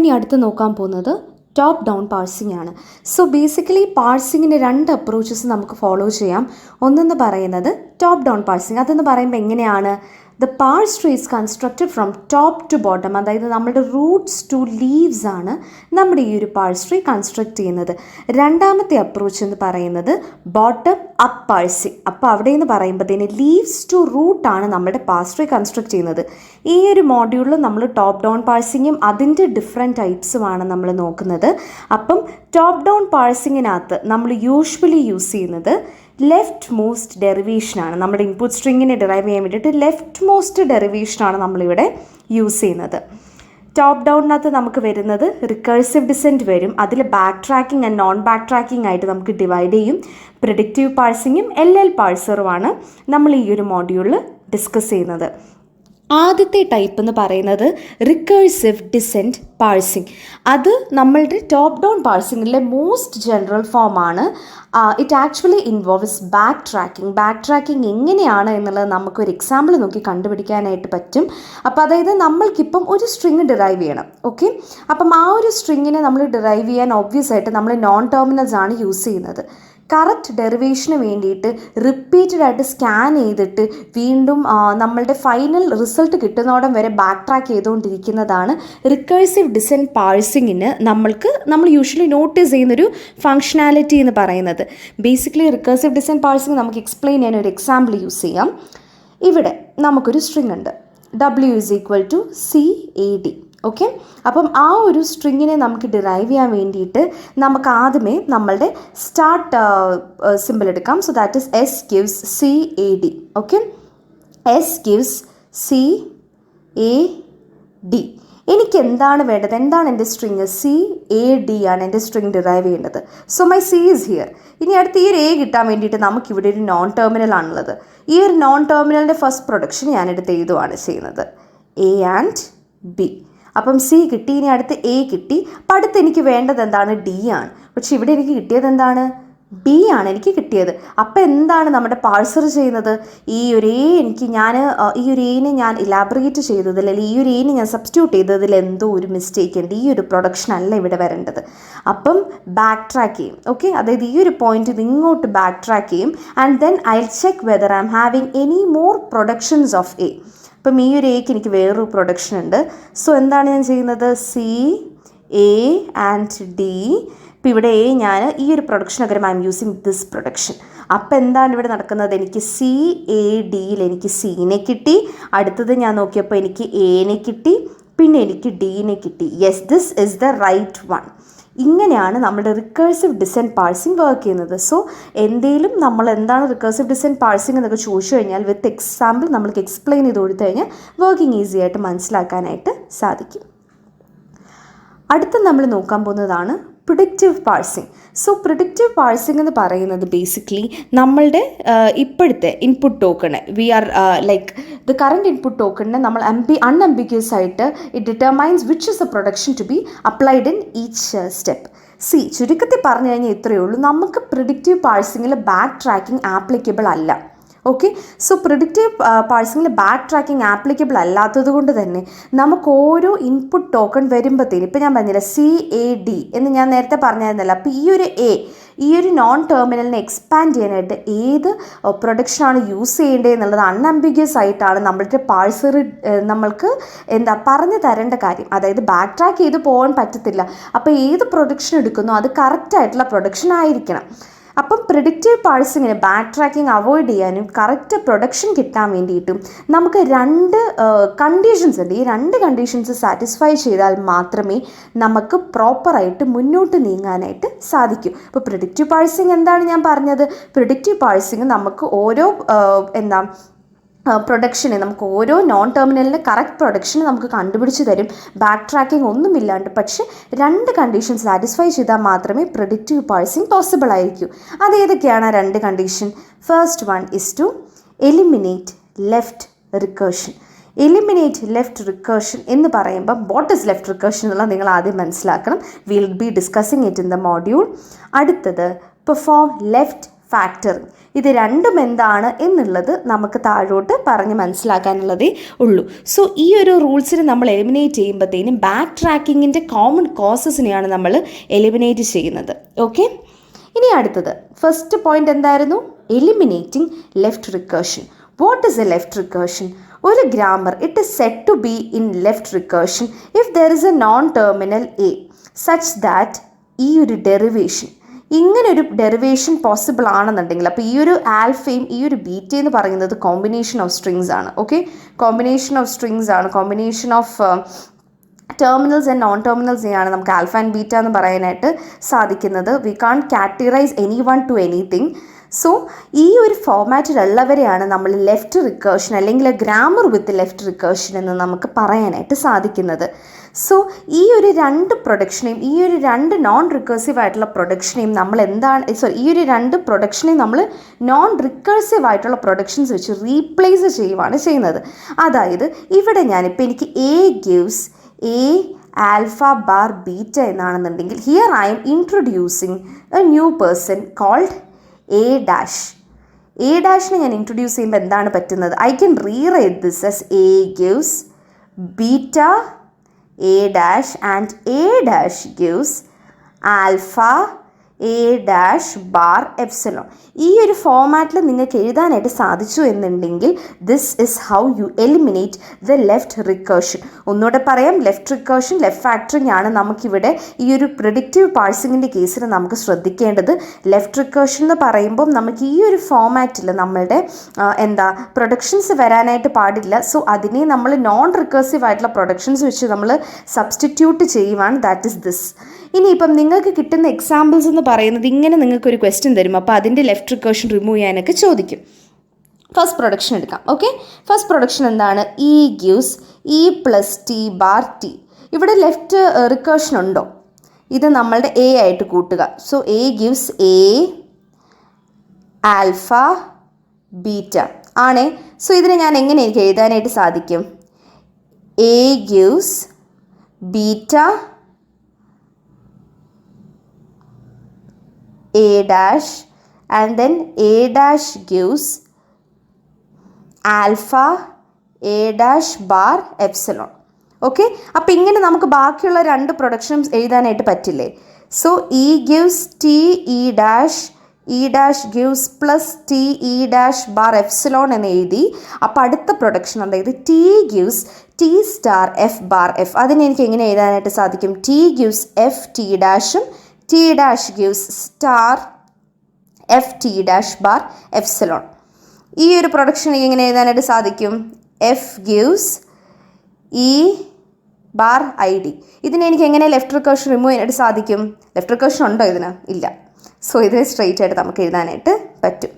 ഇനി അടുത്ത് നോക്കാൻ പോകുന്നത് ടോപ്പ് ഡൗൺ പാഴ്സിംഗ് ആണ്. സോ ബേസിക്കലി പാഴ്സിങ്ങിന് രണ്ട് അപ്രോച്ചസ് നമുക്ക് ഫോളോ ചെയ്യാം. ഒന്നെന്ന് പറയുന്നത് ടോപ്പ് ഡൗൺ പാഴ്സിംഗ്. അതെന്ന് പറയുമ്പോൾ എങ്ങനെയാണ്? The parse tree is constructed from top to bottom, അതായത് നമ്മുടെ റൂട്ട്സ് ടു ലീവ്സ് ആണ് നമ്മുടെ ഈ ഒരു പാഴ്സ് ട്രീ കൺസ്ട്രക്ട് ചെയ്യുന്നത്. രണ്ടാമത്തെ അപ്രോച്ച് എന്ന് പറയുന്നത് ബോട്ടം അപ്പ് പാഴ്സിംഗ്. അപ്പോൾ അവിടെ എന്ന് പറയുമ്പോഴത്തേന് ലീവ്സ് ടു റൂട്ടാണ് നമ്മുടെ പാഴ്സ് ട്രീ കൺസ്ട്രക്ട് ചെയ്യുന്നത്. ഈ ഒരു മോഡ്യൂളിൽ നമ്മൾ ടോപ്പ് ഡൗൺ പാഴ്സിങ്ങും അതിൻ്റെ ഡിഫറെൻറ്റ് ടൈപ്സുമാണ് നമ്മൾ നോക്കുന്നത്. അപ്പം ടോപ്പ് ഡൗൺ പാഴ്സിങ്ങിനകത്ത് നമ്മൾ യൂഷ്വലി യൂസ് ചെയ്യുന്നത് ലെഫ്റ്റ് മോസ്റ്റ് ഡെറിവേഷനാണ്. നമ്മുടെ ഇൻപുട്ട് സ്ട്രിങ്ങിനെ ഡിറൈവ് ചെയ്യാൻ വേണ്ടിയിട്ട് ലെഫ്റ്റ് മോസ്റ്റ് ഡെറിവേഷനാണ് നമ്മളിവിടെ യൂസ് ചെയ്യുന്നത്. ടോപ്പ് ഡൗണിനകത്ത് നമുക്ക് വരുന്നത് റിക്കേഴ്സീവ് ഡിസെൻറ്റ് വരും. അതിൽ back tracking and non back tracking ആയിട്ട് നമുക്ക് ഡിവൈഡ് ചെയ്യും. പ്രിഡിക്റ്റീവ് പാഴ്സിങ്ങും LL പാഴ്സറുമാണ് നമ്മൾ ഈ ഒരു മോഡ്യൂളിൽ ഡിസ്കസ് ചെയ്യുന്നത്. ആദ്യത്തെ ടൈപ്പ് എന്ന് പറയുന്നത് റിക്കേഴ്സീവ് ഡിസെൻറ്റ് പാഴ്സിംഗ്. അത് നമ്മളുടെ ടോപ്പ് ഡൗൺ പാഴ്സിങ്ങിലെ മോസ്റ്റ് ജനറൽ ഫോമാണ്. It actually involves back tracking. Back tracking എങ്ങനെയാണ് എന്നുള്ളത് നമുക്കൊരു എക്സാമ്പിൾ നോക്കി കണ്ടുപിടിക്കാനായിട്ട് പറ്റും. അപ്പോൾ അതായത് നമ്മൾക്കിപ്പം ഒരു സ്ട്രിങ് ഡിറൈവ് ചെയ്യണം. ഓക്കെ, അപ്പം ആ ഒരു സ്ട്രിങ്ങിനെ നമ്മൾ ഡിറൈവ് ചെയ്യാൻ ഒബ്വിയസ് ആയിട്ട് നമ്മൾ നോൺ ടെർമിനൽസ് ആണ് യൂസ് ചെയ്യുന്നത്. കറക്റ്റ് ഡെറിവേഷന് വേണ്ടിയിട്ട് റിപ്പീറ്റഡ് ആയിട്ട് സ്കാൻ ചെയ്തിട്ട് വീണ്ടും നമ്മളുടെ ഫൈനൽ റിസൾട്ട് കിട്ടുന്നോടം വരെ ബാക്ക് ട്രാക്ക് ചെയ്തുകൊണ്ടിരിക്കുന്നതാണ് റിക്കേഴ്സീവ് ഡിസെൻറ്റ് പാഴ്സിങ്ങിന് നമ്മൾ യൂഷ്വലി നോട്ടീസ് ചെയ്യുന്നൊരു ഫങ്ഷനാലിറ്റി എന്ന് പറയുന്നത്. ബേസിക്കലി റിക്കേഴ്സീവ് ഡിസെൻറ്റ് പാഴ്സിങ് നമുക്ക് എക്സ്പ്ലെയിൻ ചെയ്യാൻ ഒരു എക്സാമ്പിൾ യൂസ് ചെയ്യാം. ഇവിടെ നമുക്കൊരു സ്ട്രിങ് ഉണ്ട്, W = CAD. ഓക്കെ, അപ്പം ആ ഒരു സ്ട്രിങ്ങിനെ നമുക്ക് ഡിറൈവ് ചെയ്യാൻ വേണ്ടിയിട്ട് നമുക്ക് ആദ്യമേ നമ്മളുടെ സ്റ്റാർട്ട് സിമ്പിൾ എടുക്കാം. So that is S gives CAD. Okay, S gives CAD. എനിക്ക് എന്താണ് വേണ്ടത്? എന്താണ് എൻ്റെ സ്ട്രിങ്? CAD ആണ് എൻ്റെ സ്ട്രിങ് ഡിറൈവ് ചെയ്യേണ്ടത്. So my C is here. ഇനി അടുത്ത് ഈ ഒരു A കിട്ടാൻ വേണ്ടിയിട്ട് നമുക്കിവിടെ ഒരു നോൺ ടെർമിനൽ ആണുള്ളത്. ഈ ഒരു നോൺ ടെർമിനലിൻ്റെ ഫസ്റ്റ് പ്രൊഡക്ഷൻ ഞാനെടുത്ത് എഴുതുകയാണ് ചെയ്യുന്നത്, A ആൻഡ് B. അപ്പം C കിട്ടി, ഇനി അടുത്ത് A കിട്ടി. അപ്പം അടുത്ത് എനിക്ക് വേണ്ടത് എന്താണ്? D ആണ്. പക്ഷെ ഇവിടെ എനിക്ക് കിട്ടിയത് എന്താണ്? B ആണ് എനിക്ക് കിട്ടിയത്. അപ്പം എന്താണ് നമ്മുടെ പാഴ്സർ ചെയ്യുന്നത്? ഈ ഒരു A ഈ ഒരു Aനെ ഞാൻ ഇലാബറേറ്റ് ചെയ്തതിൽ, അല്ലെങ്കിൽ ഈ ഒരു Aനെ ഞാൻ സബ്സ്റ്റിറ്റ്യൂട്ട് ചെയ്തതിൽ എന്തോ ഒരു മിസ്റ്റേക്ക് ഉണ്ട്. ഈ ഒരു പ്രൊഡക്ഷൻ അല്ല ഇവിടെ വരേണ്ടത്. അപ്പം ബാക്ക് ട്രാക്ക് ചെയ്യും. ഓക്കെ, അതായത് ഈ ഒരു പോയിന്റിൽ ഇങ്ങോട്ട് ബാക്ക് ട്രാക്ക് ചെയ്യും. And then I check whether I M having any more productions of A. അപ്പം ഈ ഒരു Aക്ക് എനിക്ക് വേറൊരു പ്രൊഡക്ഷൻ ഉണ്ട്. സോ എന്താണ് ഞാൻ ചെയ്യുന്നത്? C, A and D. ഇപ്പോൾ ഇവിടെ A ഞാൻ ഈ ഒരു പ്രൊഡക്ഷൻ പകരം I M using this production. അപ്പം എന്താണ് ഇവിടെ നടക്കുന്നത്? എനിക്ക് CADയിൽ എനിക്ക് Cനെ കിട്ടി. അടുത്തത് ഞാൻ നോക്കിയപ്പോൾ എനിക്ക് Aനെ കിട്ടി, പിന്നെ എനിക്ക് Dനെ കിട്ടി. Yes, this is the right one. ഇങ്ങനെയാണ് നമ്മുടെ റിക്കേഴ്സീവ് ഡിസെൻറ്റ് പാഴ്സിംഗ് വർക്ക് ചെയ്യുന്നത്. സോ എന്തെങ്കിലും നമ്മൾ എന്താണ് റിക്കേഴ്സീവ് ഡിസെൻറ്റ് പാഴ്സിംഗ് എന്നൊക്കെ ചോദിച്ചു കഴിഞ്ഞാൽ വിത്ത് എക്സാമ്പിൾ നമ്മൾക്ക് എക്സ്പ്ലെയിൻ ചെയ്ത് കൊടുത്തു കഴിഞ്ഞാൽ വർക്കിംഗ് ഈസി ആയിട്ട് മനസ്സിലാക്കാനായിട്ട് സാധിക്കും. അടുത്ത നമ്മൾ നോക്കാൻ പോകുന്നതാണ് predictive parsing. So predictive parsing എന്ന് പറയുന്നത് ബേസിക്കലി നമ്മളുടെ ഇപ്പോഴത്തെ input token the current input ടോക്കണിനെ നമ്മൾ അൺഅംബിഗ്യസ് ആയിട്ട് it determines which is a production to be applied in each step. ചുരുക്കത്തിൽ പറഞ്ഞു കഴിഞ്ഞാൽ ഇത്രയേ ഉള്ളൂ. നമുക്ക് പ്രിഡിക്റ്റീവ് പാഴ്സിങ്ങിൽ ബാക്ക് ട്രാക്കിംഗ് ആപ്ലിക്കബിൾ അല്ല. ഓക്കെ, സോ പ്രിഡിക്റ്റീവ് പാഴ്സിങ്ങിൽ ബാക്ക് ട്രാക്കിംഗ് ആപ്ലിക്കബിൾ അല്ലാത്തത് കൊണ്ട് തന്നെ നമുക്ക് ഓരോ ഇൻപുട്ട് ടോക്കൺ വരുമ്പോഴത്തേനും, ഇപ്പോൾ ഞാൻ പറഞ്ഞില്ല CAD എന്ന് ഞാൻ നേരത്തെ പറഞ്ഞിരുന്നല്ലോ. അപ്പോൾ ഈ ഒരു നോൺ ടെർമിനലിനെ എക്സ്പാൻഡ് ചെയ്യാനായിട്ട് ഏത് പ്രൊഡക്ഷനാണ് യൂസ് ചെയ്യേണ്ടത് എന്നുള്ളത് അൺഅംബിഗ്യസ് ആയിട്ടാണ് നമ്മളുടെ പാഴ്സർ നമ്മൾക്ക് പറഞ്ഞു തരേണ്ട കാര്യം. അതായത് ബാക്ക് ട്രാക്ക് ചെയ്ത് പോകാൻ പറ്റത്തില്ല. അപ്പോൾ ഏത് പ്രൊഡക്ഷൻ എടുക്കുന്നോ അത് കറക്റ്റായിട്ടുള്ള പ്രൊഡക്ഷൻ ആയിരിക്കണം. അപ്പം പ്രിഡിക്റ്റീവ് പാഴ്സിങ്ങിന് ബാക്ക് ട്രാക്കിംഗ് അവോയ്ഡ് ചെയ്യാനും കറക്റ്റ് പ്രൊഡക്ഷൻ കിട്ടാൻ വേണ്ടിയിട്ടും നമുക്ക് രണ്ട് കണ്ടീഷൻസ് ഉണ്ട്. ഈ രണ്ട് കണ്ടീഷൻസ് സാറ്റിസ്ഫൈ ചെയ്താൽ മാത്രമേ നമുക്ക് പ്രോപ്പറായിട്ട് മുന്നോട്ട് നീങ്ങാനായിട്ട് സാധിക്കൂ. ഇപ്പോൾ പ്രിഡിക്റ്റീവ് പാഴ്സിങ് എന്താണ് ഞാൻ പറഞ്ഞത്? പ്രിഡിക്റ്റീവ് പാഴ്സിങ് നമുക്ക് ഓരോ പ്രൊഡക്ഷനെ നമുക്ക് ഓരോ നോൺ ടെർമിനലിന് കറക്റ്റ് പ്രൊഡക്ഷന് നമുക്ക് കണ്ടുപിടിച്ച് തരും, ബാക്ക് ട്രാക്കിംഗ് ഒന്നുമില്ലാണ്ട്. പക്ഷേ രണ്ട് കണ്ടീഷൻ സാറ്റിസ്ഫൈ ചെയ്താൽ മാത്രമേ പ്രിഡിക്റ്റീവ് പാഴ്സിംഗ് പോസിബിൾ ആയിരിക്കൂ. അതേതൊക്കെയാണ് ആ രണ്ട് condition? First one is to eliminate left recursion. Eliminate left recursion എന്ന് പറയുമ്പോൾ വാട്ട് ഇസ് ലെഫ്റ്റ് റിക്കേർഷൻ എന്നുള്ളത് നിങ്ങൾ ആദ്യം മനസ്സിലാക്കണം. Will be discussing it in the module. അടുത്തത് പെർഫോം ലെഫ്റ്റ് ഫാക്ടറിങ്. ഇത് രണ്ടും എന്താണ് എന്നുള്ളത് നമുക്ക് താഴോട്ട് പറഞ്ഞ് മനസ്സിലാക്കാനുള്ളതേ ഉള്ളൂ. സോ ഈ ഒരു റൂൾസിനെ നമ്മൾ എലിമിനേറ്റ് ചെയ്യുമ്പോഴത്തേനും ബാക്ക് ട്രാക്കിങ്ങിൻ്റെ കോമൺ കോസസിനെയാണ് നമ്മൾ എലിമിനേറ്റ് ചെയ്യുന്നത്. ഓക്കെ, ഇനി അടുത്തത് ഫസ്റ്റ് പോയിന്റ് എന്തായിരുന്നു? Eliminating left recursion. What is a left recursion? ഒരു grammar it is said to be in left recursion if there is a non terminal A such that ഈ ഒരു derivation, ഇങ്ങനൊരു derivation possible ആണെന്നുണ്ടെങ്കിൽ, അപ്പോൾ ഈ ഒരു ആൽഫയും ഈ ഒരു ബീറ്റയും എന്ന് പറയുന്നത് കോമ്പിനേഷൻ ഓഫ് സ്ട്രിങ്സ് ആണ്. ഓക്കെ, കോമ്പിനേഷൻ ഓഫ് സ്ട്രിങ്സ് ആണ്, combination of terminals and non ടെർമിനൽസിനെയാണ് നമുക്ക് ആൽഫ ആൻഡ് ബീറ്റ എന്ന് പറയാനായിട്ട് സാധിക്കുന്നത്. We can categorize any one to anything. So ഈ ഒരു ഫോമാറ്റിലുള്ളവരെയാണ് നമ്മൾ ലെഫ്റ്റ് റിക്കേർഷൻ അല്ലെങ്കിൽ ഗ്രാമർ വിത്ത് ലെഫ്റ്റ് റിക്കേർഷൻ എന്ന് നമുക്ക് പറയാനായിട്ട് സാധിക്കുന്നത്. സോ ഈ ഒരു രണ്ട് പ്രൊഡക്ഷനെയും ഈ ഒരു രണ്ട് നോൺ റിക്കേഴ്സീവ് ആയിട്ടുള്ള പ്രൊഡക്ഷനെയും നമ്മൾ ഈ ഒരു രണ്ട് പ്രൊഡക്ഷനെയും നമ്മൾ നോൺ റിക്കേഴ്സീവ് ആയിട്ടുള്ള പ്രൊഡക്ഷൻസ് വെച്ച് റീപ്ലേസ് ചെയ്യുവാണ് ചെയ്യുന്നത്. അതായത് ഇവിടെ ഞാനിപ്പോൾ എനിക്ക് A gives A alpha bar beta എന്നാണെന്നുണ്ടെങ്കിൽ here I'm introducing a new person called A dash. A ഡാഷിനെ ഞാൻ ഇൻട്രൊഡ്യൂസ് ചെയ്യുമ്പോൾ എന്താണ് പറ്റുന്നത്? I can rewrite this as A gives beta A dash and A dash gives alpha A dash bar epsilon. ഈ ഒരു ഫോമാറ്റിൽ നിങ്ങൾക്ക് എഴുതാനായിട്ട് സാധിച്ചു എന്നുണ്ടെങ്കിൽ this is how U eliminate the left recursion. ഒന്നുകൂടെ പറയാം, ലെഫ്റ്റ് റിക്കേർഷൻ ലെഫ്റ്റ് ഫാക്ടറിങ് ആണ് നമുക്കിവിടെ ഈ ഒരു പ്രിഡിക്റ്റീവ് പാഴ്സിങ്ങിൻ്റെ കേസിൽ നമുക്ക് ശ്രദ്ധിക്കേണ്ടത്. ലെഫ്റ്റ് റിക്കേർഷൻ എന്ന് പറയുമ്പോൾ നമുക്ക് ഈ ഒരു ഫോമാറ്റിൽ നമ്മളുടെ പ്രൊഡക്ഷൻസ് വരാനായിട്ട് പാടില്ല. സോ അതിനെ നമ്മൾ നോൺ റിക്കേഴ്സീവ് ആയിട്ടുള്ള പ്രൊഡക്ഷൻസ് വെച്ച് നമ്മൾ സബ്സ്റ്റിറ്റ്യൂട്ട് ചെയ്യുവാണ്. That is this. ഇനിയിപ്പം നിങ്ങൾക്ക് കിട്ടുന്ന എക്സാമ്പിൾസ് എന്ന് പറയുന്നത് ഇങ്ങനെ നിങ്ങൾക്കൊരു ക്വസ്റ്റ്യൻ തരും, അപ്പോൾ അതിൻ്റെ ലെഫ്റ്റ് റിക്കേർഷൻ റിമൂവ് ചെയ്യാനൊക്കെ ചോദിക്കും. ഫസ്റ്റ് പ്രൊഡക്ഷൻ എടുക്കാം. ഓക്കെ, ഫസ്റ്റ് പ്രൊഡക്ഷൻ എന്താണ്? E gives E plus T bar T. ഇവിടെ ലെഫ്റ്റ് റിക്കേർഷൻ ഉണ്ടോ? ഇത് നമ്മളുടെ എ ആയിട്ട് കൂട്ടുക. So A gives A alpha beta ആണേ. സോ ഇതിനെ ഞാൻ എങ്ങനെ എനിക്ക് എഴുതാനായിട്ട് സാധിക്കും? A gives beta A dash and then A dash gives alpha A dash bar epsilon. Okay, അപ്പോൾ ഇങ്ങനെ നമുക്ക് ബാക്കിയുള്ള രണ്ട് പ്രൊഡക്ഷനും എഴുതാനായിട്ട് പറ്റില്ലേ? So E gives T E dash gives plus T E dash bar epsilon എന്ന് എഴുതി. അപ്പോൾ അടുത്ത പ്രൊഡക്ഷൻ അതായത് T gives T star F bar F, അതിനെ എനിക്ക് എങ്ങനെ എഴുതാനായിട്ട് സാധിക്കും? ടി ഗിവ്സ് എഫ് ടി ഡാഷും T dash gives star F T dash bar epsilon. ഈ ഒരു പ്രൊഡക്ഷൻ എങ്ങനെ എഴുതാനായിട്ട് സാധിക്കും? F gives E bar I D. ഇതിനെ എനിക്ക് എങ്ങനെ ലെഫ്റ്റ് റിക്കേർഷൻ റിമൂവ് ചെയ്യാനായിട്ട് സാധിക്കും? ലെഫ്റ്റ് റിക്കേർഷൻ ഉണ്ടോ ഇതിന്? ഇല്ല. സോ ഇത് സ്ട്രെയിറ്റ് ആയിട്ട് നമുക്ക് എഴുതാനായിട്ട് പറ്റും.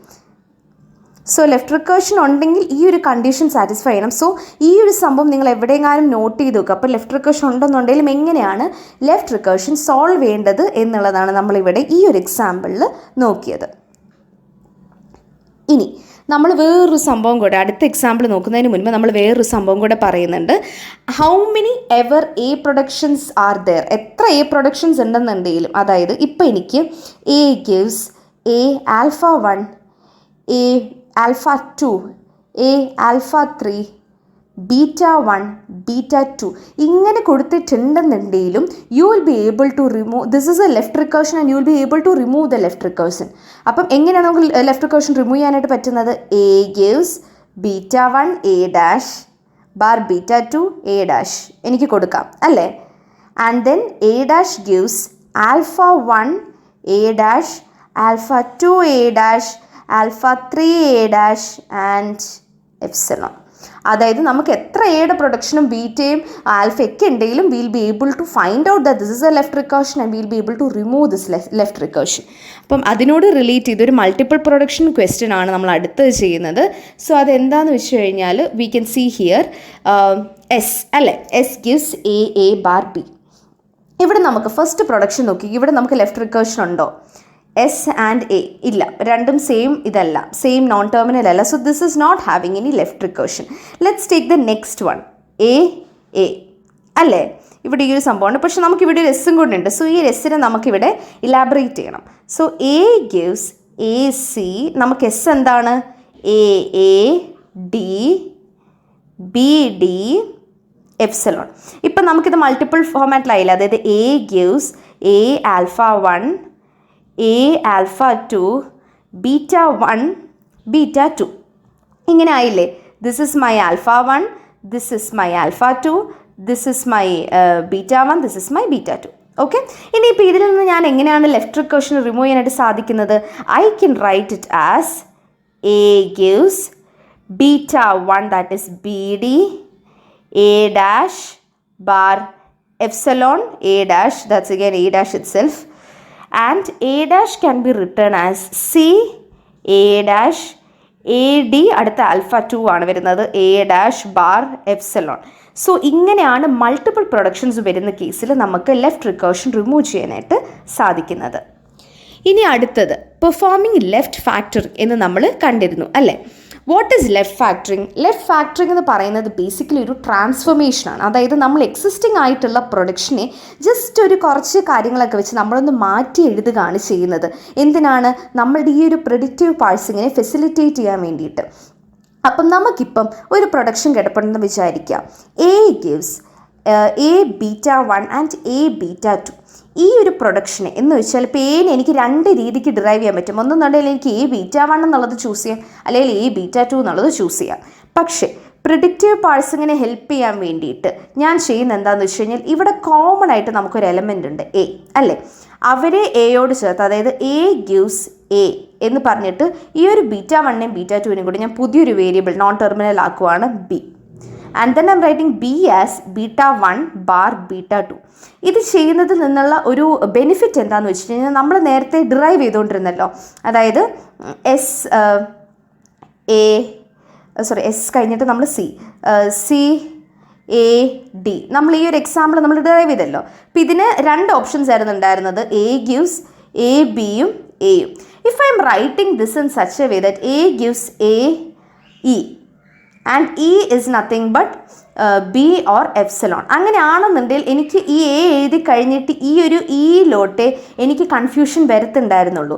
സോ ലെഫ്റ്റ് റിക്കേർഷൻ ഉണ്ടെങ്കിൽ ഈ ഒരു കണ്ടീഷൻ സാറ്റിസ്ഫൈ ചെയ്യണം. സോ ഈ ഒരു സംഭവം നിങ്ങൾ എവിടെയെങ്കിലും നോട്ട് ചെയ്ത് വെക്കുക. അപ്പോൾ ലെഫ്റ്റ് റിക്കേർഷൻ ഉണ്ടെന്നുണ്ടെങ്കിലും എങ്ങനെയാണ് ലെഫ്റ്റ് റിക്കേർഷൻ സോൾവ് ചെയ്യേണ്ടത് എന്നുള്ളതാണ് നമ്മളിവിടെ ഈ ഒരു എക്സാമ്പിളിൽ നോക്കിയത്. ഇനി നമ്മൾ വേറൊരു സംഭവം കൂടെ അടുത്ത എക്സാമ്പിൾ നോക്കുന്നതിന് മുൻപ് നമ്മൾ വേറൊരു സംഭവം കൂടെ പറയുന്നുണ്ട്. How many ever A productions are there? എത്ര എ പ്രൊഡക്ഷൻസ് ഉണ്ടെന്നുണ്ടെങ്കിലും, അതായത് ഇപ്പം എനിക്ക് A gives A alpha 1 A alpha 2 A alpha 3 beta 1 beta 2 ഇങ്ങനെ കൊടുത്തിട്ടുണ്ടെന്നുണ്ടെങ്കിലും you will be able to remove this is a left recursion and you will be able to remove the left recursion. അപ്പം എങ്ങനെയാണ് നമുക്ക് left recursion remove ചെയ്യാനായിട്ട് പറ്റുന്നത്? A gives beta 1 A dash bar beta 2 A dash എനിക്ക് കൊടുക്കാം അല്ലേ? And then A dash gives alpha 1 A dash alpha 2 A dash alpha 3 A dash and epsilon. അതായത് നമുക്ക് എത്ര എയുടെ പ്രൊഡക്ഷനും ബീറ്റയും ആൽഫയൊക്കെ ഉണ്ടെങ്കിലും will be able to find out that this is a left recursion and will be able to remove this left recursion. അപ്പം അതിനോട് റിലേറ്റ് ചെയ്തൊരു മൾട്ടിപ്പിൾ പ്രൊഡക്ഷൻ ക്വസ്റ്റ്യൻ ആണ് നമ്മൾ അടുത്തത് ചെയ്യുന്നത്. സോ അതെന്താണെന്ന് വെച്ച് കഴിഞ്ഞാൽ we can see here S അല്ലേ, S gives A bar B. ഇവിടെ നമുക്ക് ഫസ്റ്റ് പ്രൊഡക്ഷൻ നോക്കി, ഇവിടെ നമുക്ക് ലെഫ്റ്റ് റിക്കേർഷൻ ഉണ്ടോ? എസ് ആൻഡ് എ ഇല്ല, രണ്ടും സെയിം ഇതല്ല, സെയിം നോൺ ടെർമിനൽ അല്ല. So this is not having any left recursion. Let's take the next one A അല്ലേ. ഇവിടെ ഈ ഒരു സംഭവമാണ്, പക്ഷെ നമുക്കിവിടെ ഒരു എസ്സും കൂടെ ഉണ്ട്. സോ ഈ എസ്സിനെ നമുക്കിവിടെ ഇലാബറേറ്റ് ചെയ്യണം. So A gives A C, നമുക്ക് എസ് എന്താണ്? A A D B D epsilon. ഇപ്പം നമുക്കിത് മൾട്ടിപ്പിൾ ഫോമാറ്റിലായില്ല. അതായത് A gives A alpha 1, A alpha 2, beta 1, beta 2. ഇങ്ങനെ ആയില്ലേ? This is my alpha 1, this is my alpha 2, this is my beta 1, this is my beta 2. Okay. ഇനിയിപ്പോൾ ഇതിൽ നിന്ന് ഞാൻ എങ്ങനെയാണ് ലെഫ്റ്റ് റിക്കർഷൻ റിമൂവ് ചെയ്യാനായിട്ട് സാധിക്കുന്നത്? I can write it as A gives beta 1, that is B D, A dash bar epsilon A dash, that's again A dash itself, and a dash can be written as c a dash A D, അടുത്ത alpha 2 ആണ് വരുന്നത്, A dash bar epsilon. So ഇങ്ങനെയാണ് multiple productions വരുന്ന കേസിൽ നമുക്ക് left recursion remove ചെയ്യാനായിട്ട് സാധിക്കുന്നത്. ഇനി അടുത്തത് പെർഫോമിംഗ് ലെഫ്റ്റ് ഫാക്ടറിംഗ് എന്ന് നമ്മൾ കണ്ടിരുന്നു അല്ലേ? What is left factoring? Left factoring എന്ന് പറയുന്നത് ബേസിക്കലി ഒരു ട്രാൻസ്ഫോർമേഷനാണ്. അതായത് നമ്മൾ എക്സിസ്റ്റിംഗ് ആയിട്ടുള്ള പ്രൊഡക്ഷനെ ജസ്റ്റ് ഒരു കുറച്ച് കാര്യങ്ങളൊക്കെ വെച്ച് നമ്മളൊന്ന് മാറ്റി എഴുതുകയാണ് ചെയ്യുന്നത്. എന്തിനാണ്? നമ്മളുടെ ഈ ഒരു പ്രെഡിക്റ്റീവ് പാഴ്സിങ്ങിനെ ഫെസിലിറ്റേറ്റ് ചെയ്യാൻ വേണ്ടിയിട്ട്. അപ്പം നമുക്കിപ്പം ഒരു പ്രൊഡക്ഷൻ കിടപ്പുണ്ടെന്ന് വിചാരിക്കാം. A gives A beta 1 and A beta 2. ഈ ഒരു പ്രൊഡക്ഷനെ എന്ന് വെച്ചാൽ ഇപ്പോൾ എനെ എനിക്ക് രണ്ട് രീതിക്ക് ഡിറൈവ് ചെയ്യാൻ പറ്റും. ഒന്നെന്നുണ്ടെങ്കിൽ എനിക്ക് എ ബീറ്റ 1 എന്നുള്ളത് ചൂസ് ചെയ്യാം, അല്ലെങ്കിൽ എ ബീറ്റ 2 എന്നുള്ളത് ചൂസ് ചെയ്യാം. പക്ഷേ പ്രിഡിക്റ്റീവ് പാഴ്സിങ്ങിനെ ഹെൽപ്പ് ചെയ്യാൻ വേണ്ടിയിട്ട് ഞാൻ ചെയ്യുന്ന എന്താണെന്ന് വെച്ച് കഴിഞ്ഞാൽ ഇവിടെ കോമൺ ആയിട്ട് നമുക്കൊരു എലമെൻ്റ് ഉണ്ട്, എ അല്ലേ? അവരെ എയോട് ചേർത്ത്, അതായത് എ ഗിവ്സ് എ എന്ന് പറഞ്ഞിട്ട് ഈ ഒരു ബീറ്റ 1നെയും ബീറ്റ 2നെയും കൂടി ഞാൻ പുതിയൊരു വേരിയബിൾ നോൺ ടെർമിനൽ ആക്കുവാണ് B. And then I'm writing B as beta 1 bar beta 2. ഇത് ചെയ്യുന്നതിൽ നിന്നുള്ള ഒരു ബെനിഫിറ്റ് എന്താണെന്ന് വെച്ച് കഴിഞ്ഞാൽ നമ്മൾ നേരത്തെ ഡിറൈവ് ചെയ്തുകൊണ്ടിരുന്നല്ലോ, അതായത് എസ് കഴിഞ്ഞിട്ട് നമ്മൾ സി എ ഡി, നമ്മൾ ഈ ഒരു എക്സാമ്പിൾ നമ്മൾ ഡിറൈവ് ചെയ്തല്ലോ. അപ്പോൾ ഇതിന് രണ്ട് ഓപ്ഷൻസ് ആയിരുന്നു ഉണ്ടായിരുന്നത്, എ ഗിവ്സ് എ ബിയും എയും. If I'm writing this in such a way that A gives A E and E is nothing but B or epsilon, അങ്ങനെയാണെന്നുണ്ടെങ്കിൽ എനിക്ക് ഈ എ എഴുതി കഴിഞ്ഞിട്ട് ഈ ഒരു ഇയിലോട്ടേ എനിക്ക് കൺഫ്യൂഷൻ വരത്തുണ്ടായിരുന്നുള്ളൂ.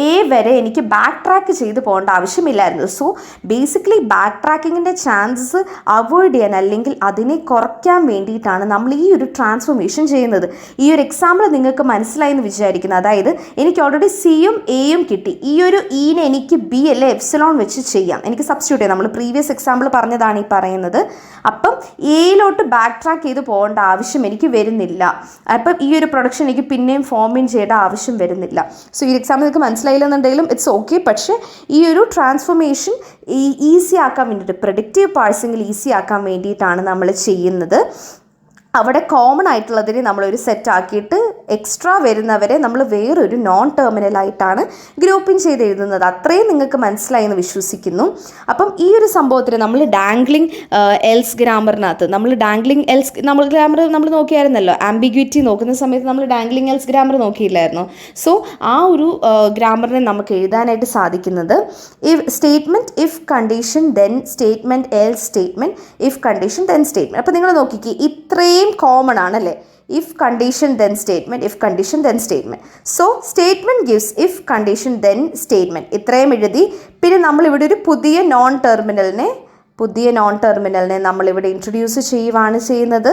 എ വരെ എനിക്ക് ബാക്ക് ട്രാക്ക് ചെയ്ത് പോകേണ്ട ആവശ്യമില്ലായിരുന്നു. സോ ബേസിക്കലി ബാക്ക് ട്രാക്കിങ്ങിൻ്റെ ചാൻസസ് അവോയ്ഡ് ചെയ്യാൻ അല്ലെങ്കിൽ അതിനെ കുറയ്ക്കാൻ വേണ്ടിയിട്ടാണ് നമ്മൾ ഈ ഒരു ട്രാൻസ്ഫോർമേഷൻ ചെയ്യുന്നത്. ഈ ഒരു എക്സാമ്പിൾ നിങ്ങൾക്ക് മനസ്സിലായി എന്ന് വിചാരിക്കുന്നു. അതായത് എനിക്ക് ഓൾറെഡി സിയും എയും കിട്ടി, ഈ ഒരു ഇനെ എനിക്ക് ബി അല്ലെ എപ്സിലോൺ വെച്ച് ചെയ്യാം, എനിക്ക് സബ്സ്റ്റിറ്റ്യൂട്ട് ചെയ്യാം. നമ്മൾ പ്രീവിയസ് എക്സാമ്പിൾ പറഞ്ഞതാണ് ഈ പറയുന്നത്. അപ്പം എയിലോട്ട് ബാക്ക് ട്രാക്ക് ചെയ്ത് പോകേണ്ട ആവശ്യം എനിക്ക് വരുന്നില്ല. അപ്പം ഈ ഒരു പ്രൊഡക്ഷൻ എനിക്ക് പിന്നെയും ഫോമിൻ ചെയ്യേണ്ട ആവശ്യം വരുന്നില്ല. സോ ഈ എക്സാമ്പിൾ നിങ്ങൾക്ക് മനസ്സിലായില്ലെന്നുണ്ടെങ്കിലും ഇറ്റ്സ് ഓക്കെ. പക്ഷേ ഈ ഒരു ട്രാൻസ്ഫോർമേഷൻ ഈസി ആക്കാൻ വേണ്ടിയിട്ട്, പ്രെഡിക്റ്റീവ് പാഴ്സിങ്ങിൽ ഈസി ആക്കാൻ വേണ്ടിയിട്ടാണ് നമ്മൾ ചെയ്യുന്നത്. അവിടെ കോമൺ ആയിട്ടുള്ളതിനെ നമ്മളൊരു സെറ്റ് ആക്കിയിട്ട് എക്സ്ട്രാ വരുന്നവരെ നമ്മൾ വേറൊരു നോൺ ടെർമിനലായിട്ടാണ് ഗ്രൂപ്പിംഗ് ചെയ്ത് എഴുതുന്നത്. അത്രയും നിങ്ങൾക്ക് മനസ്സിലായി എന്ന് വിശ്വസിക്കുന്നു. അപ്പം ഈ ഒരു സംഭവത്തിൽ നമ്മൾ ഡാംഗ്ലിംഗ് എൽസ് ഗ്രാമറിനകത്ത് നമ്മൾ ഗ്രാമർ നമ്മൾ നോക്കിയായിരുന്നല്ലോ, ആംബിഗ്വിറ്റി നോക്കുന്ന സമയത്ത് നമ്മൾ ഡാംഗ്ലിംഗ് എൽസ് ഗ്രാമർ നോക്കിയില്ലായിരുന്നു. സോ ആ ഒരു ഗ്രാമറിനെ നമുക്ക് എഴുതാനായിട്ട് സാധിക്കുന്നത് statement if condition then statement else statement if condition then statement. അപ്പോൾ നിങ്ങൾ നോക്കിക്കേ, ഇത്രയും കോമൺ ആണല്ലേ, if condition then statement, if condition then statement. So statement gives if condition then statement. ഇത്രയും എഴുതി. പിന്നെ നമ്മളിവിടെ ഒരു പുതിയ നോൺ ടെർമിനലിനെ നമ്മളിവിടെ ഇൻട്രൊഡ്യൂസ് ചെയ്യുവാണ് ചെയ്യുന്നത്.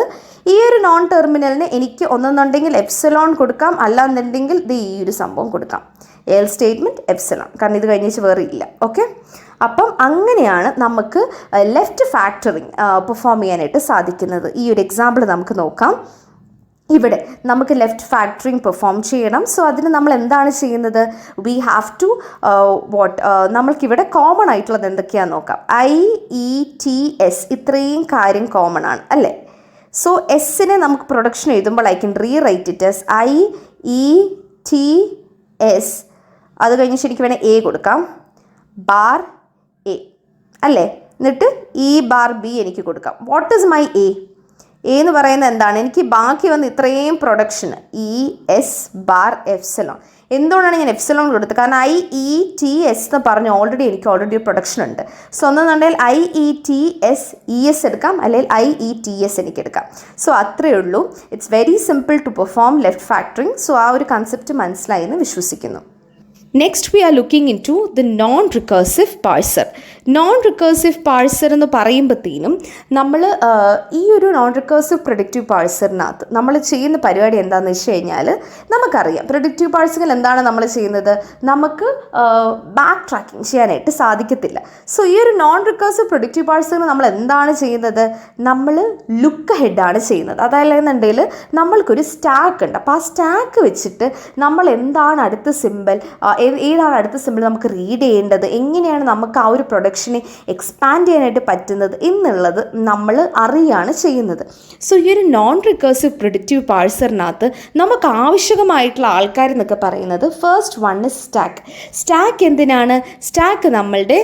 ഈ ഒരു നോൺ ടെർമിനലിന് എനിക്ക് ഒന്നെന്നുണ്ടെങ്കിൽ എപ്സിലോൺ കൊടുക്കാം, അല്ലാന്നുണ്ടെങ്കിൽ ഇത് ഈ ഒരു സംഭവം കൊടുക്കാം, എൽ സ്റ്റേറ്റ്മെൻറ്റ് എപ്സിലോൺ, കാരണം ഇത് കഴിഞ്ഞിട്ട് വേറെ ഇല്ല. ഓക്കെ, അപ്പം അങ്ങനെയാണ് നമുക്ക് ലെഫ്റ്റ് ഫാക്ടറിങ് പെർഫോം ചെയ്യാനായിട്ട് സാധിക്കുന്നത്. ഈ ഒരു എക്സാമ്പിൾ നമുക്ക് നോക്കാം. ഇവിടെ നമുക്ക് ലെഫ്റ്റ് ഫാക്ടറിങ് പെർഫോം ചെയ്യണം. സോ അതിന് നമ്മൾ എന്താണ് ചെയ്യുന്നത്? വി ഹാവ് ടു നമ്മൾക്കിവിടെ കോമൺ ആയിട്ടുള്ളത് എന്തൊക്കെയാണെന്ന് നോക്കാം. IETS, ഇത്രയും കാര്യം കോമൺ ആണ് അല്ലേ? സോ എസ്സിനെ നമുക്ക് പ്രൊഡക്ഷൻ എഴുതുമ്പോൾ I can rewrite it S IETS. അത് കഴിഞ്ഞ് ശരിക്കും വേണേൽ എ കൊടുക്കാം, ബാർ എ അല്ലേ, എന്നിട്ട് ഇ ബാർ ബി എനിക്ക് കൊടുക്കാം. വാട്ട് ഈസ് മൈ എ എന്ന് പറയുന്നത് എന്താണ്? എനിക്ക് ബാക്കി വന്ന് ഇത്രയും പ്രൊഡക്ഷൻ ES ബാർ എപ്സിലോൺ. എന്തുകൊണ്ടാണ് ഞാൻ എപ്സിലോൺ കൊടുത്തത്? കാരണം IETS എന്ന് പറഞ്ഞ് എനിക്ക് ഓൾറെഡി ഒരു പ്രൊഡക്ഷൻ ഉണ്ട്. സോ ഒന്നെന്നുണ്ടെങ്കിൽ IETS എടുക്കാം, അല്ലെങ്കിൽ IETS എനിക്ക് എടുക്കാം. സോ അത്രയേ ഉള്ളൂ. It's very simple to perform left factoring. So ആ ഒരു കൺസെപ്റ്റ് മനസ്സിലായി എന്ന് വിശ്വസിക്കുന്നു. Next we are looking into the non recursive parser. Non recursive parser എന്ന് പറയുമ്പോഴത്തേനും നമ്മൾ ഈ ഒരു നോൺ റിക്കേഴ്സീവ് പ്രൊഡക്റ്റീവ് പാഴ്സറിനകത്ത് നമ്മൾ ചെയ്യുന്ന പരിപാടി എന്താണെന്ന് വെച്ച് കഴിഞ്ഞാൽ നമുക്കറിയാം പ്രൊഡക്റ്റീവ് പാഴ്സിങ്ങിൽ എന്താണ് നമ്മൾ ചെയ്യുന്നത്, നമുക്ക് ബാക്ക് ട്രാക്കിങ് ചെയ്യാനായിട്ട് സാധിക്കത്തില്ല. സോ ഈ ഒരു നോൺ റിക്കേഴ്സീവ് പ്രൊഡക്റ്റീവ് പാഴ്സറിന് നമ്മൾ എന്താണ് ചെയ്യുന്നത്, നമ്മൾ ലുക്ക് ഹെഡാണ് ചെയ്യുന്നത്. അതല്ലെന്നുണ്ടെങ്കിൽ നമ്മൾക്കൊരു സ്റ്റാക്ക് ഉണ്ട്. അപ്പോൾ ആ സ്റ്റാക്ക് വെച്ചിട്ട് നമ്മൾ എന്താണ് അടുത്ത സിമ്പിൾ, ഏതാണ് അടുത്ത സിമ്പിൾ നമുക്ക് റീഡ് ചെയ്യേണ്ടത്, എങ്ങനെയാണ് നമുക്ക് ആ ഒരു പ്രൊഡക്ഷനെ എക്സ്പാൻഡ് ചെയ്യാനായിട്ട് പറ്റുന്നത് എന്നുള്ളത് നമ്മൾ അറിയാണ് ചെയ്യുന്നത്. സോ ഈ ഒരു നോൺ റിക്കേഴ്സീവ് പ്രിഡിക്റ്റീവ് പാഴ്സറിനകത്ത് നമുക്ക് ആവശ്യമായിട്ടുള്ള ആൾക്കാരെന്നൊക്കെ പറയുന്നത് first one is stack. Stack എന്തിനാണ്? സ്റ്റാക്ക് നമ്മളുടെ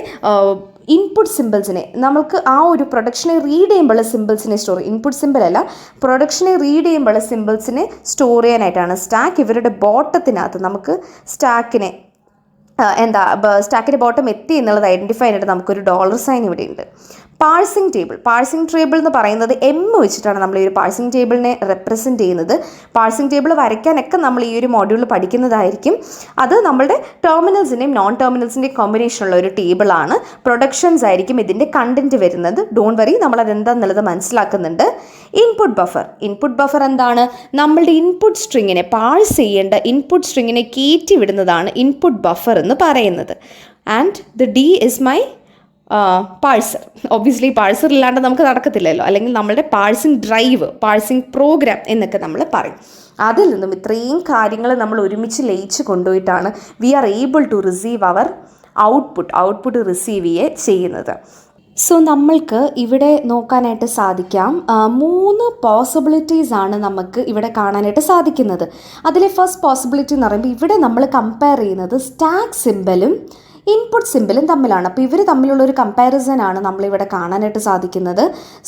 ഇൻപുട്ട് സിമ്പിൾസിനെ, നമുക്ക് ആ ഒരു പ്രൊഡക്ഷനെ റീഡ് ചെയ്യുമ്പോഴുള്ള സിമ്പിൾസിനെ സ്റ്റോർ, ഇൻപുട്ട് സിമ്പിൾ അല്ല, പ്രൊഡക്ഷനെ റീഡ് ചെയ്യുമ്പോഴുള്ള സിമ്പിൾസിനെ സ്റ്റോർ ചെയ്യാനായിട്ടാണ് സ്റ്റാക്ക്. ഇവരുടെ ബോട്ടത്തിനകത്ത് നമുക്ക് സ്റ്റാക്കിനെ സ്റ്റാക്കിൻ്റെ ബോട്ടം എത്തി എന്നുള്ളത് ഐഡൻറ്റിഫൈ ചെയ്യാനായിട്ട് നമുക്കൊരു ഡോളർ സൈൻ ഇവിടെ ഉണ്ട്. പാഴ്സിംഗ് ടേബിൾ എന്ന് പറയുന്നത് എം വെച്ചിട്ടാണ് നമ്മൾ ഈ ഒരു പാഴ്സിംഗ് ടേബിളിനെ റെപ്രസെൻറ്റ് ചെയ്യുന്നത്. പാഴ്സിംഗ് ടേബിൾ വരയ്ക്കാനൊക്കെ നമ്മൾ ഈ ഒരു മോഡ്യൂളിൽ പഠിക്കുന്നതായിരിക്കും. അത് നമ്മളുടെ ടെർമിനൽസിൻ്റെയും നോൺ ടെർമിനൽസിൻ്റെയും കോമ്പിനേഷനുള്ള ഒരു ടേബിളാണ്. പ്രൊഡക്ഷൻസ് ആയിരിക്കും ഇതിൻ്റെ കണ്ടൻറ്റ് വരുന്നത്. ഡോണ്ട് വറി, നമ്മളതെന്താണെന്നുള്ളത് മനസ്സിലാക്കുന്നുണ്ട്. ഇൻപുട്ട് ബഫർ എന്താണ്? നമ്മളുടെ ഇൻപുട്ട് സ്ട്രിങ്ങിനെ, പാഴ്സ് ചെയ്യേണ്ട ഇൻപുട്ട് സ്ട്രിങ്ങിനെ കയറ്റി വിടുന്നതാണ് ഇൻപുട്ട് ബഫർ എന്ന് പറയുന്നത്. And the D is my parser. Obviously parser ഇല്ലാണ്ട് നമുക്ക് നടക്കത്തില്ലല്ലോ, അല്ലെങ്കിൽ നമ്മളുടെ പാഴ്സിംഗ് ഡ്രൈവ്, പാഴ്സിംഗ് പ്രോഗ്രാം എന്നൊക്കെ നമ്മൾ പറയും. അതിൽ നിന്നും ഇത്രയും കാര്യങ്ങൾ നമ്മൾ ഒരുമിച്ച് ലയിച്ച് കൊണ്ടുപോയിട്ടാണ് we are able to receive our output receive ചെയ്യുന്നത്. സോ നമ്മൾക്ക് ഇവിടെ നോക്കാനായിട്ട് സാധിക്കാം, 3 പോസിബിലിറ്റീസ് ആണ് നമുക്ക് ഇവിടെ കാണാനായിട്ട് സാധിക്കുന്നത്. അതിലെ ഫസ്റ്റ് പോസിബിലിറ്റി എന്ന് പറയുമ്പോൾ ഇവിടെ നമ്മൾ കമ്പയർ ചെയ്യുന്നത് സ്റ്റാക്ക് സിമ്പലും ഇൻപുട്ട് സിമ്പിളും തമ്മിലാണ്. അപ്പോൾ ഇവർ തമ്മിലുള്ളൊരു കമ്പാരിസൺ ആണ് നമ്മളിവിടെ കാണാനായിട്ട് സാധിക്കുന്നത്.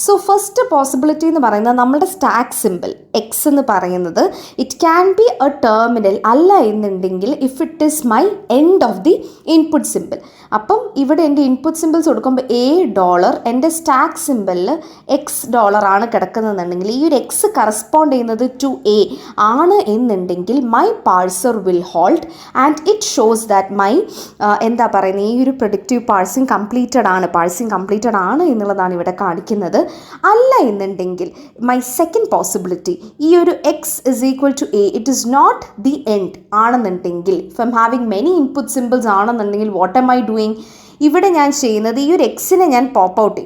സോ ഫസ്റ്റ് പോസിബിലിറ്റി എന്ന് പറയുന്നത് നമ്മളുടെ സ്റ്റാക്ക് സിമ്പിൾ എക്സ് എന്ന് പറയുന്നത് it can be A terminal, അല്ല എന്നുണ്ടെങ്കിൽ if it is my end of the input simple. അപ്പം ഇവിടെ എൻ്റെ ഇൻപുട്ട് സിമ്പിൾസ് കൊടുക്കുമ്പോൾ $, എൻ്റെ സ്റ്റാക്ക് സിമ്പിളിൽ $X ആണ് കിടക്കുന്നതെന്നുണ്ടെങ്കിൽ ഈ ഒരു എക്സ് കറസ്പോണ്ട് ചെയ്യുന്നത് ടു എ ആണ് എന്നുണ്ടെങ്കിൽ my parser will hold and it shows that my പറയുന്നത് ഈ ഒരു പ്രൊഡക്റ്റീവ് പാഴ്സിംഗ് കംപ്ലീറ്റഡ് ആണ് എന്നുള്ളതാണ് ഇവിടെ കാണിക്കുന്നത്. അല്ല എന്നുണ്ടെങ്കിൽ മൈ സെക്കൻഡ് പോസിബിലിറ്റി, ഈ ഒരു X is equal to A, it is not the end ആണെന്നുണ്ടെങ്കിൽ, if I'm having many input symbols ആണെന്നുണ്ടെങ്കിൽ വാട്ട് എം ഐ ഡൂയിങ്, ഇവിടെ ഞാൻ ചെയ്യുന്നത് ഈ ഒരു എക്സിനെ ഞാൻ പോപ്പ് ഔട്ട്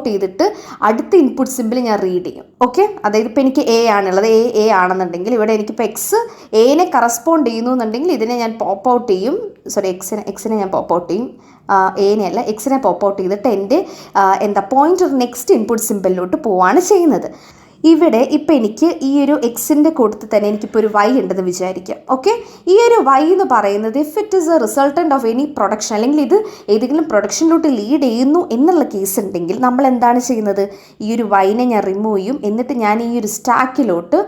ചെയ്തിട്ട് അടുത്ത ഇൻപുട്ട് സിമ്പിൾ ഞാൻ റീഡ് ചെയ്യും. ഓക്കെ, അതായത് ഇപ്പോൾ എനിക്ക് എ ആണുള്ളത്, എ ആണെന്നുണ്ടെങ്കിൽ ഇവിടെ എനിക്കിപ്പോൾ എക്സ് എനെ കറസ്പോണ്ട് ചെയ്യുന്നു എന്നുണ്ടെങ്കിൽ ഇതിനെ ഞാൻ പോപ്പ് ഔട്ട് ചെയ്യും, എക്സിനെ ഞാൻ പോപ്പ് ഔട്ട് ചെയ്യും, എനെയല്ല എക്സിനെ പോപ്പ് ഔട്ട് ചെയ്തിട്ട് എൻ്റെ പോയിൻ്റർ നെക്സ്റ്റ് ഇൻപുട്ട് സിമ്പിളിലോട്ട് പോവുകയാണ് ചെയ്യുന്നത്. ഇവിടെ ഇപ്പോൾ എനിക്ക് ഈ ഒരു എക്സിൻ്റെ കൂട്ടത്തിൽ തന്നെ എനിക്കിപ്പോൾ ഒരു വൈ ഉണ്ടെന്ന് വിചാരിക്കാം. ഓക്കെ, ഈ ഒരു വൈ എന്ന് പറയുന്നത് if it is A resultant of any production, അല്ലെങ്കിൽ ഇത് ഏതെങ്കിലും പ്രൊഡക്ഷനിലോട്ട് ലീഡ് ചെയ്യുന്നു എന്നുള്ള കേസ് ഉണ്ടെങ്കിൽ നമ്മൾ എന്താണ് ചെയ്യുന്നത്, ഈ ഒരു വൈനെ ഞാൻ റിമൂവ് ചെയ്യും, എന്നിട്ട് ഞാൻ ഈ ഒരു സ്റ്റാക്കിലോട്ട്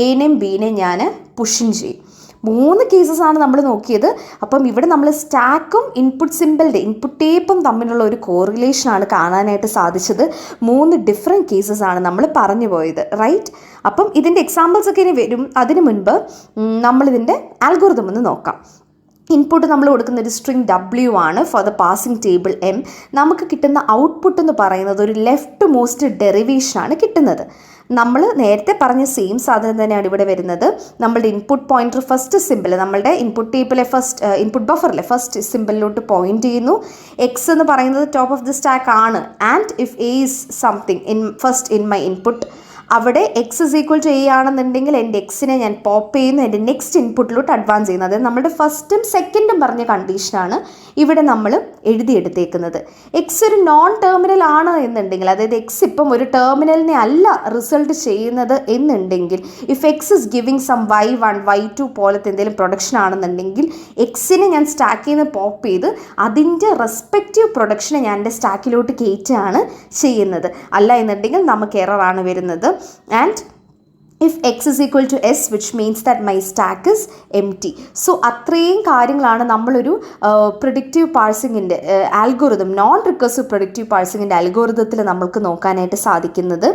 എനെയും ബീനെയും ഞാൻ പുഷിൻ ചെയ്യും. 3 കേസസാണ് നമ്മൾ നോക്കിയത്. അപ്പം ഇവിടെ നമ്മൾ സ്റ്റാക്കും ഇൻപുട്ട് ടേപ്പും തമ്മിലുള്ള ഒരു കോറിലേഷനാണ് കാണാനായിട്ട് സാധിച്ചത്. 3 ഡിഫറെൻറ്റ് കേസസാണ് നമ്മൾ പറഞ്ഞു പോയത്, റൈറ്റ്? അപ്പം ഇതിൻ്റെ എക്സാമ്പിൾസ് ഒക്കെ ഇനി വരും. അതിന് മുൻപ് നമ്മളിതിൻ്റെ ആൽഗോരിതം ഒന്ന് നോക്കാം. ഇൻപുട്ട് നമ്മൾ കൊടുക്കുന്ന ഒരു സ്ട്രിങ് W ആണ് for the passing table M. നമുക്ക് കിട്ടുന്ന ഔട്ട്പുട്ട് എന്ന് പറയുന്നത് ഒരു ലെഫ്റ്റ് മോസ്റ്റ് ഡെറിവേഷനാണ് കിട്ടുന്നത്. നമ്മൾ നേരത്തെ പറഞ്ഞ സെയിം സാധനം തന്നെയാണ് ഇവിടെ വരുന്നത്. നമ്മളുടെ ഇൻപുട്ട് പോയിൻ്റർ ഫസ്റ്റ് സിമ്പിൾ, നമ്മളുടെ ഇൻപുട്ട് ടേബിളിലെ ഇൻപുട്ട് ബഫറിലെ ഫസ്റ്റ് സിമ്പിളിലോട്ട് പോയിന്റ് ചെയ്യുന്നു. എക്സ് എന്ന് പറയുന്നത് ടോപ്പ് ഓഫ് ദി സ്റ്റാക്ക് ആണ്. And if A is something in my input, അവിടെ X is equal to A ആണെന്നുണ്ടെങ്കിൽ എൻ്റെ എക്സിനെ ഞാൻ പോപ്പ് ചെയ്യുന്നു, എൻ്റെ നെക്സ്റ്റ് ഇൻപുട്ടിലോട്ട് അഡ്വാൻസ് ചെയ്യുന്നു. അതായത് നമ്മുടെ ഫസ്റ്റും സെക്കൻഡും പറഞ്ഞ കണ്ടീഷനാണ് ഇവിടെ നമ്മൾ എഴുതിയെടുത്തേക്കുന്നത്. എക്സ് ഒരു നോൺ ടെർമിനൽ ആണ് എന്നുണ്ടെങ്കിൽ, അതായത് എക്സ് ഇപ്പം ഒരു ടെർമിനലിനെ അല്ല റിസൾട്ട് ചെയ്യുന്നത് എന്നുണ്ടെങ്കിൽ, if X is giving some y1 y2 പോലത്തെ എന്തെങ്കിലും പ്രൊഡക്ഷൻ ആണെന്നുണ്ടെങ്കിൽ എക്സിനെ ഞാൻ സ്റ്റാക്കിൽ നിന്ന് പോപ്പ് ചെയ്ത് അതിൻ്റെ റെസ്പെക്റ്റീവ് പ്രൊഡക്ഷനെ ഞാൻ എൻ്റെ സ്റ്റാക്കിലോട്ട് കയറ്റുകയാണ് ചെയ്യുന്നത്. അല്ല എന്നുണ്ടെങ്കിൽ നമുക്ക് എററാണ് വരുന്നത്. And if x is equal to s, which means that my stack is empty. So അത്രയും കാര്യങ്ങളാണ് നമ്മളൊരു പ്രിഡിക്റ്റീവ് പാഴ്സിങ്ങിൻ്റെ ആൽഗോറിതം, നോൺ റിക്കർസീവ് പ്രിഡിക്റ്റീവ് പാഴ്സിങ്ങിൻ്റെ ആൽഗോറിതത്തിൽ നമ്മൾക്ക് നോക്കാനായിട്ട് സാധിക്കുന്നത്.